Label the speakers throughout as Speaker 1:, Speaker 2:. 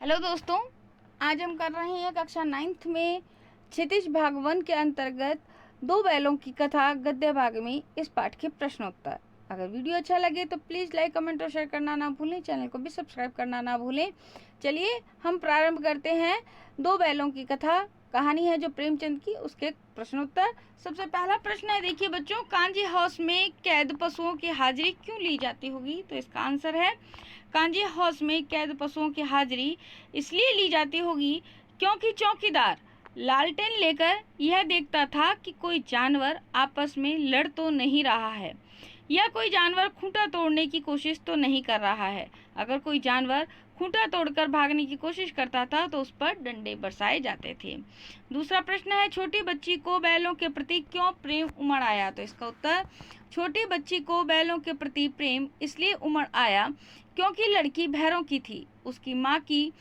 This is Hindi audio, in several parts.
Speaker 1: हेलो दोस्तों, आज हम कर रहे हैं कक्षा 9th में क्षितिज भाग 1 के अंतर्गत दो बैलों की कथा गद्य भाग में इस पाठ के प्रश्नोत्तर। अगर वीडियो अच्छा लगे तो प्लीज़ लाइक, कमेंट और शेयर करना ना भूलें। चैनल को भी सब्सक्राइब करना ना भूलें। चलिए हम प्रारंभ करते हैं। दो बैलों की कथा कहानी है जो प्रेमचंद की, उसके प्रश्नोत्तर। सबसे पहला प्रश्न है, देखिए बच्चों, कांजी हाउस में कैद पशुओं की हाजिरी क्यों ली जाती होगी? तो इसका आंसर है, कांजी हाउस में कैद पशुओं की हाजिरी इसलिए ली जाती होगी क्योंकि चौकीदार लालटेन लेकर यह देखता था कि कोई जानवर आपस में लड़ तो नहीं रहा है या कोई जानवर खूंटा तोड़ने की कोशिश तो नहीं कर रहा है। अगर कोई जानवर खूंटा तोड़कर भागने की कोशिश करता था तो उस पर डंडे बरसाए जाते थे। दूसरा प्रश्न है, छोटी बच्ची को बैलों के प्रति क्यों प्रेम उमड़ आया? तो इसका उत्तर, छोटी बच्ची को बैलों के प्रति प्रेम इसलिए उमड़ आया क्योंकि लड़की भैरों की थी। उसकी माँ की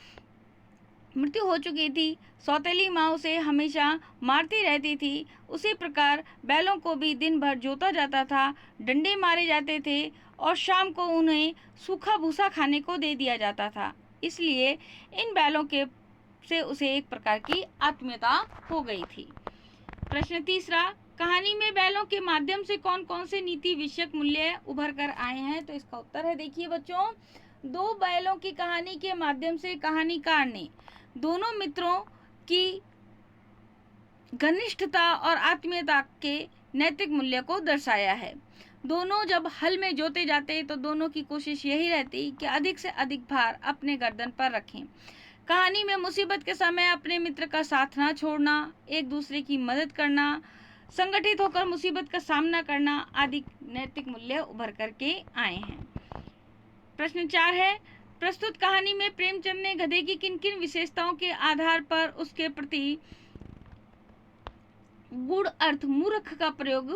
Speaker 1: मृत्यु हो चुकी थी। सौतेली माँ उसे हमेशा मारती रहती थी। उसी प्रकार बैलों को भी दिन भर जोता जाता था, डंडे मारे जाते थे और शाम को उन्हें सूखा भूसा खाने को दे दिया जाता था। इसलिए इन बैलों के से उसे एक प्रकार की आत्मीयता हो गई थी। प्रश्न तीसरा, कहानी में बैलों के माध्यम से कौन कौन से नीति विषयक मूल्य उभर कर आए हैं? तो इसका उत्तर है, देखिए बच्चों, दो बैलों की कहानी के माध्यम से कहानीकार ने दोनों मित्रों की घनिष्ठता और आत्मीयता के नैतिक मूल्य को दर्शाया है। दोनों जब हल में जोते जाते तो दोनों की कोशिश यही रहती कि अधिक से अधिक भार अपने गर्दन पर रखें। कहानी में मुसीबत के समय अपने मित्र का साथ ना छोड़ना, एक दूसरे की मदद करना, संगठित होकर मुसीबत का सामना करना आदि नैतिक मूल्य उभर करके आए हैं। प्रश्न 4 है, प्रस्तुत कहानी में प्रेमचंद ने गधे की किन किन विशेषताओं के आधार पर उसके प्रति गूढ़ अर्थ मूर्ख का प्रयोग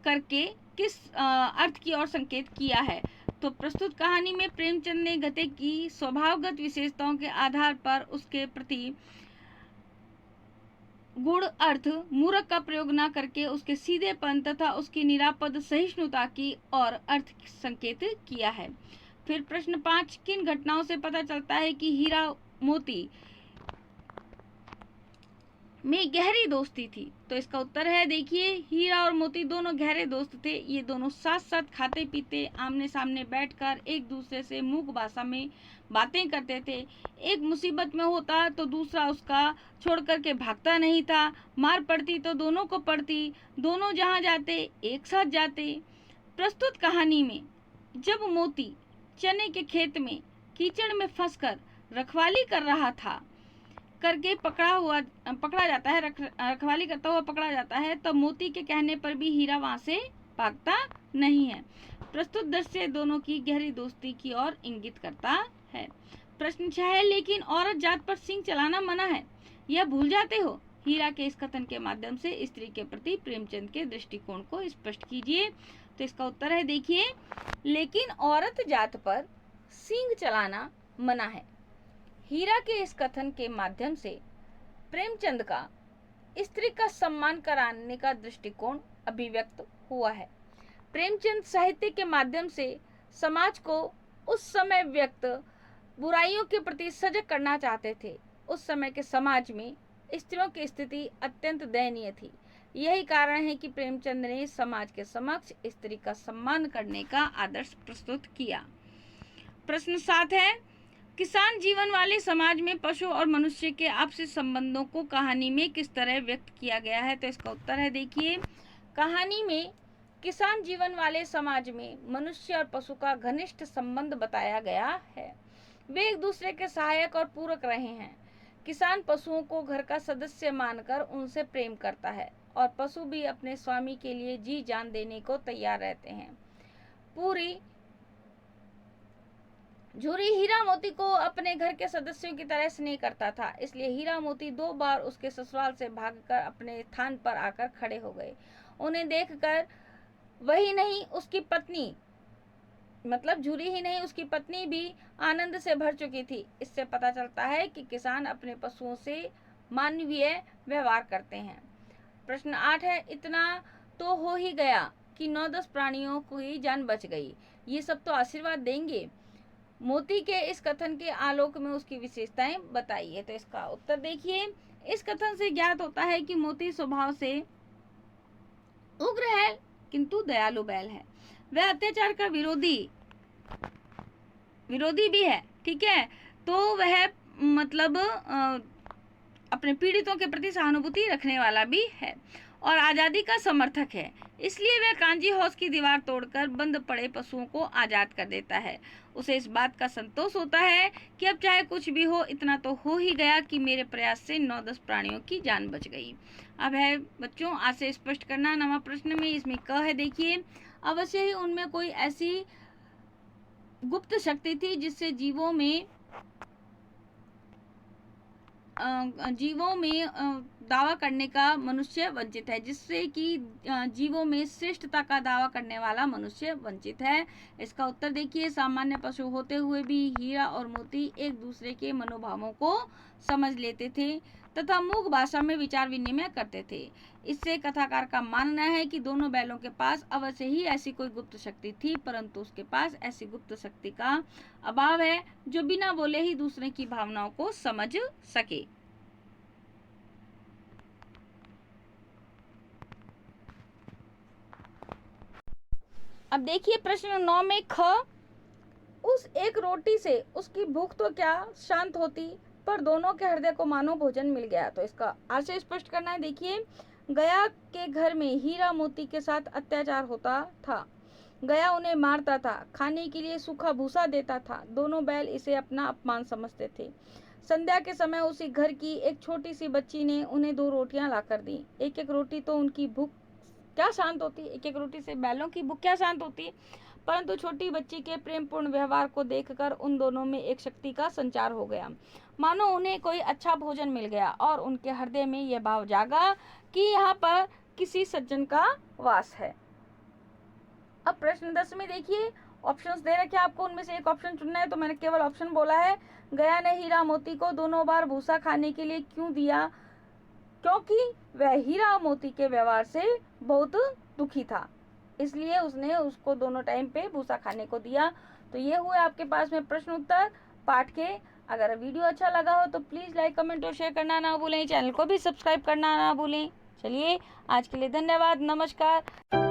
Speaker 1: करके किस अर्थ की ओर संकेत किया है? तो प्रस्तुत कहानी में प्रेमचंद ने गधे की स्वभावगत विशेषताओं के आधार पर उसके प्रति गूढ़ अर्थ मूर्ख का प्रयोग न करके उसके सीधेपन तथा उसकी निरापद सहिष्णुता की ओर अर्थ संकेत किया है। फिर प्रश्न 5, किन घटनाओं से पता चलता है कि हीरा मोती में गहरी दोस्ती थी? तो इसका उत्तर है, देखिए, हीरा और मोती दोनों गहरे दोस्त थे। ये दोनों साथ साथ खाते पीते, आमने सामने बैठकर एक दूसरे से मूक भाषा में बातें करते थे। एक मुसीबत में होता तो दूसरा उसका छोड़ करके भागता नहीं था। मार पड़ती तो दोनों को पड़ती, दोनों जहाँ जाते एक साथ जाते। प्रस्तुत कहानी में जब मोती चने के खेत में कीचड़ में फंसकर रखवाली कर रहा था करके पकड़ा जाता है, रखवाली करता हुआ पकड़ा जाता है, तब मोती के कहने पर भी हीरा वहां से भागता नहीं है। प्रस्तुत दृश्य दोनों की गहरी दोस्ती की ओर इंगित करता है। प्रश्न 6 है, लेकिन औरत जात पर सींग चलाना मना है, यह भूल जाते हो? हीरा के इस कथन के माध्यम से स्त्री के प्रति प्रेमचंद के दृष्टिकोण को स्पष्ट कीजिए। तो इसका उत्तर है, देखिए, लेकिन औरत जात पर सींग चलाना मना है। हीरा के इस कथन के माध्यम से प्रेमचंद का स्त्री का सम्मान कराने का दृष्टिकोण अभिव्यक्त हुआ है। प्रेमचंद साहित्य के माध्यम से समाज को उस समय व्यक्त बुराइयों के प्रति सजग करना चाहते थे। उस समय के समाज में स्त्रियों की स्थिति अत्यंत दयनीय थी। यही कारण है कि प्रेमचंद ने समाज के समक्ष स्त्री का सम्मान करने का आदर्श प्रस्तुत किया। प्रश्न 7 है, किसान जीवन वाले समाज में पशु और मनुष्य के आपसी संबंधों को कहानी में किस तरह व्यक्त किया गया है? तो इसका उत्तर है, देखिए, कहानी में किसान जीवन वाले समाज में मनुष्य और पशु का घनिष्ठ संबंध बताया गया है। वे एक दूसरे के सहायक और पूरक रहे हैं। किसान पशुओं को घर का सदस्य मानकर उनसे प्रेम करता है और पशु भी अपने स्वामी के लिए जी जान देने को तैयार रहते हैं। पूरी झूरी हीरा मोती को अपने घर के सदस्यों की तरह स्नेह करता था, इसलिए हीरा मोती 2 बार उसके ससुराल से भागकर अपने स्थान पर आकर खड़े हो गए। उन्हें देखकर वही नहीं, उसकी पत्नी, मतलब झूरी ही नहीं, उसकी पत्नी भी आनंद से भर चुकी थी। इससे पता चलता है कि किसान अपने पशुओं से मानवीय व्यवहार करते हैं। प्रश्न 8 है, इतना तो हो ही गया कि 9-10 प्राणियों की जान बच गई, ये सब तो आशीर्वाद देंगे। मोती के इस कथन के आलोक में उसकी विशेषताएं बताइए। तो इसका उत्तर देखिए, इस कथन से ज्ञात होता है कि मोती स्वभाव से उग्र है किंतु दयालु बैल है। वह अत्याचार का विरोधी भी है, ठीक है। तो वह मतलब अपने पीड़ितों के प्रति सहानुभूति रखने वाला भी है और आज़ादी का समर्थक है। इसलिए वह कांजी हौस की दीवार तोड़कर बंद पड़े पशुओं को आज़ाद कर देता है। उसे इस बात का संतोष होता है कि अब चाहे कुछ भी हो, इतना तो हो ही गया कि मेरे प्रयास से 9-10 प्राणियों की जान बच गई। अब है बच्चों आज से स्पष्ट करना। नवा प्रश्न में इसमें क है, देखिए, अवश्य ही उनमें कोई ऐसी गुप्त शक्ति थी जिससे जीवों में दावा करने का मनुष्य वंचित है, जिससे कि जीवों में श्रेष्ठता का दावा करने वाला मनुष्य वंचित है। इसका उत्तर देखिए, सामान्य पशु होते हुए भी हीरा और मोती एक दूसरे के मनोभावों को समझ लेते थे तथा मूक भाषा में विचार विनिमय करते थे। इससे कथाकार का मानना है कि दोनों बैलों के पास अवश्य ही ऐसी कोई गुप्त शक्ति थी, परंतु उसके पास ऐसी गुप्त शक्ति का अभाव है जो बिना बोले ही दूसरे की भावनाओं को समझ सके। अब देखिए प्रश्न 9 में ख, उस एक रोटी से उसकी भूख तो क्या शांत होती, पर दोनों के हृदय को मानो भोजन मिल गया। तो इसका आशय स्पष्ट करना है। देखिए, गया के घर में हीरा मोती के साथ अत्याचार होता था। गया उन्हें मारता था, खाने के लिए सूखा भूसा देता था। दोनों बैल इसे अपना अपमान समझते थे। संध्या के समय उसी घर की एक छोटी सी बच्ची ने उन्हें 2 रोटियां लाकर दी। एक एक रोटी तो उनकी भूख क्या शांत होती, एक एक रोटी से बैलों की भूख क्या शांत होती, परंतु छोटी बच्ची के प्रेमपूर्ण व्यवहार को देखकर उन दोनों में एक शक्ति का संचार हो गया, मानो उन्हें कोई अच्छा भोजन मिल गया और उनके हृदय में यह भाव जागा कि यहाँ पर किसी सज्जन का वास है। अब प्रश्न 10 में देखिए, ऑप्शंस दे रखे आपको, उनमें से एक ऑप्शन चुनना है। तो मैंने केवल ऑप्शन बोला है, गया ने हीरा मोती को दोनों बार भूसा खाने के लिए क्यों दिया, क्योंकि वह हीरा मोती के व्यवहार से बहुत दुखी था, इसलिए उसने उसको दोनों टाइम पे भूसा खाने को दिया। तो ये हुए आपके पास में प्रश्न उत्तर पाठ के। अगर वीडियो अच्छा लगा हो तो प्लीज़ लाइक, कमेंट और शेयर करना ना भूलें। चैनल को भी सब्सक्राइब करना ना भूलें। चलिए आज के लिए धन्यवाद, नमस्कार।